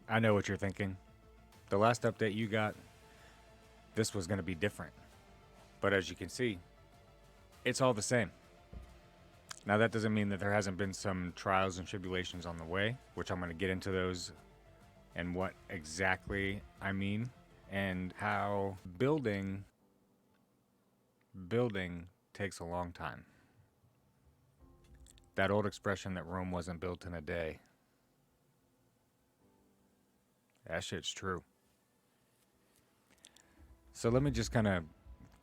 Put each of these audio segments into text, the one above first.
I know what you're thinking. The last update you got, this was going to be different. But as you can see, it's all the same. Now, that doesn't mean that there hasn't been some trials and tribulations on the way, which I'm going to get into those and what exactly I mean, and how building takes a long time. That old expression that Rome wasn't built in a day, that shit's true. So let me just kind of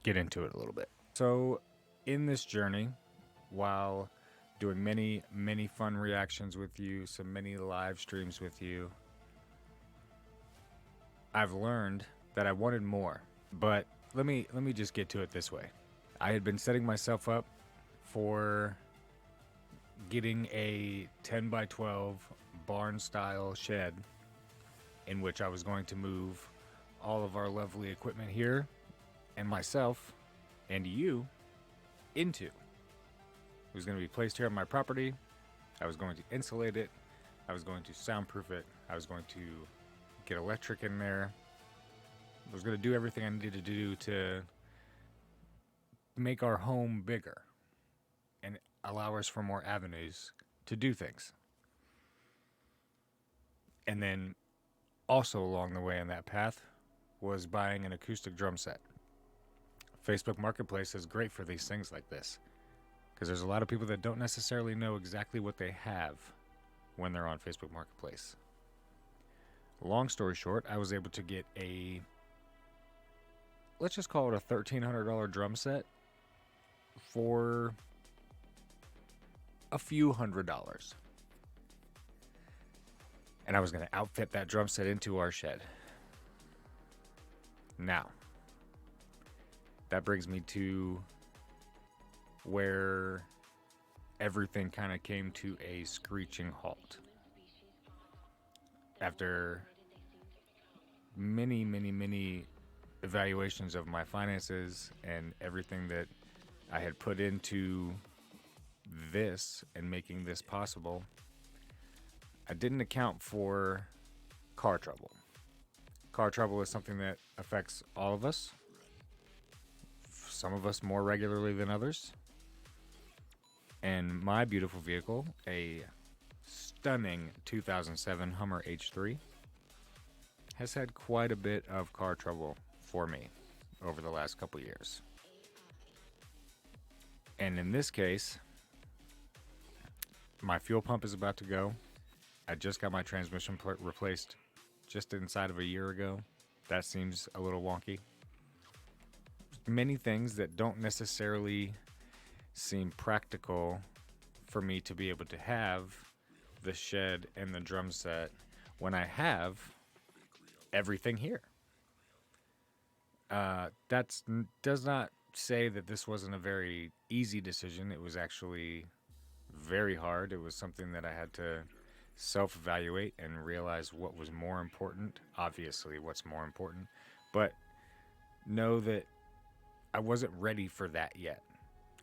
get into it a little bit. So in this journey, while doing many fun reactions with you, some many live streams with you, I've learned that I wanted more. But let me just get to it this way. I had been setting myself up for getting a 10 by 12 barn style shed in which I was going to move all of our lovely equipment here and myself and you into. It was going to be placed here on my property. I was going to insulate it. I was going to soundproof it. I was going to get electric in there. I was going to do everything I needed to do to make our home bigger and allow us for more avenues to do things. And then also along the way on that path was buying an acoustic drum set. Facebook Marketplace is great for these things like this because there's a lot of people that don't necessarily know exactly what they have when they're on Facebook Marketplace. Long story short, I was able to get a, let's just call it a $1,300 drum set for a few $100s. And I was going to outfit that drum set into our shed. Now, that brings me to where everything kind of came to a screeching halt. After many evaluations of my finances and everything that I had put into this and making this possible, I didn't account for car trouble. Car trouble is something that affects all of us. Some of us more regularly than others. And my beautiful vehicle, a stunning 2007 Hummer H3, has had quite a bit of car trouble for me over the last couple years. And in this case, my fuel pump is about to go. I just got my transmission replaced just inside of a year ago. That seems a little wonky. Many things that don't necessarily seem practical for me to be able to have the shed and the drum set when I have everything here. That does not say that this wasn't a very easy decision. It was actually very hard. It was something that I had to self-evaluate and realize what was more important. Obviously, what's more important, but know that I wasn't ready for that yet.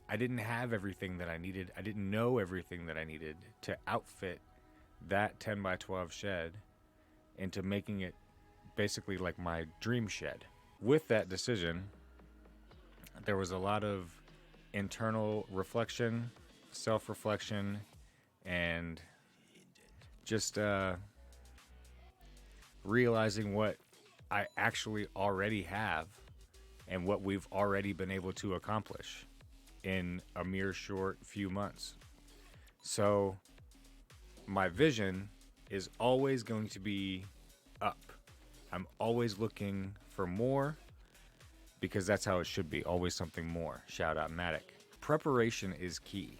I didn't have everything that I needed. I didn't know everything that I needed to outfit that 10 by 12 shed into making it basically like my dream shed. With that decision, there was a lot of internal reflection, self-reflection, and just realizing what I actually already have and what we've already been able to accomplish in a mere short few months. So my vision is always going to be up. I'm always looking for more because that's how it should be. Always something more. Shout out Matic. Preparation is key.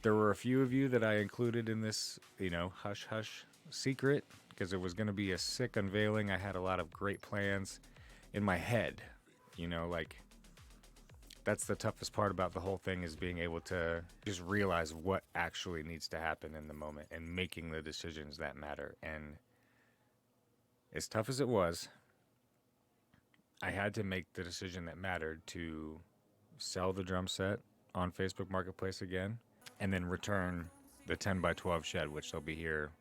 There were a few of you that I included in this, hush hush secret because it was going to be a sick unveiling. I had a lot of great plans in my head, that's the toughest part about the whole thing is being able to just realize what actually needs to happen in the moment and making the decisions that matter. And as tough as it was, I had to make the decision that mattered to sell the drum set on Facebook Marketplace again and then return the 10 by 12 shed, which they'll be here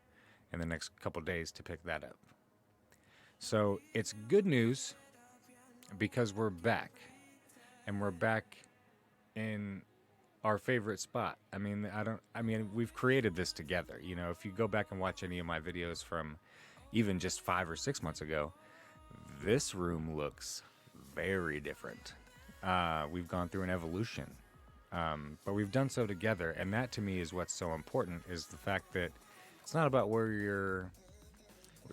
in the next couple days to pick that up. So it's good news because we're back, and we're back in our favorite spot. I mean, we've created this together. You know, if you go back and watch any of my videos from even just 5 or 6 months ago, this room looks very different. We've gone through an evolution, but we've done so together, and that to me is what's so important, is the fact that it's not about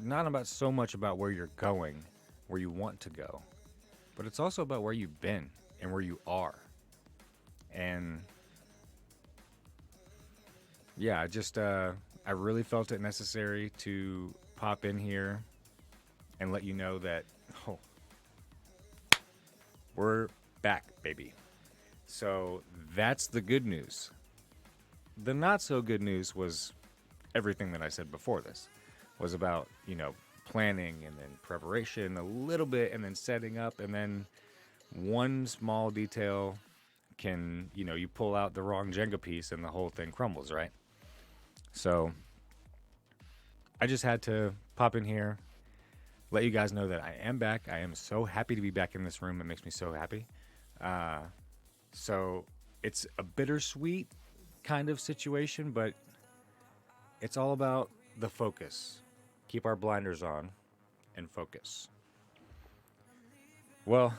not about so much about where you're going, where you want to go, but it's also about where you've been and where you are. And yeah, I really felt it necessary to pop in here and let you know that, oh, we're back, baby. So that's the good news. The not so good news was everything that I said before this was about, you know, planning and then preparation a little bit and then setting up, and then one small detail can, you know, you pull out the wrong Jenga piece and the whole thing crumbles, right? So I just had to pop in here, let you guys know that I am back. I am so happy to be back in this room. It makes me so happy. So it's a bittersweet kind of situation, but it's all about the focus. Keep our blinders on and focus. Well,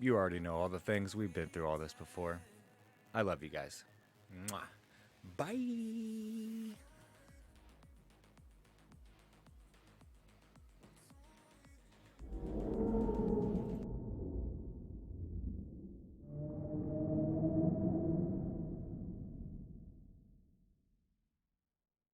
you already know all the things. We've been through all this before. I love you guys. Mwah. Bye.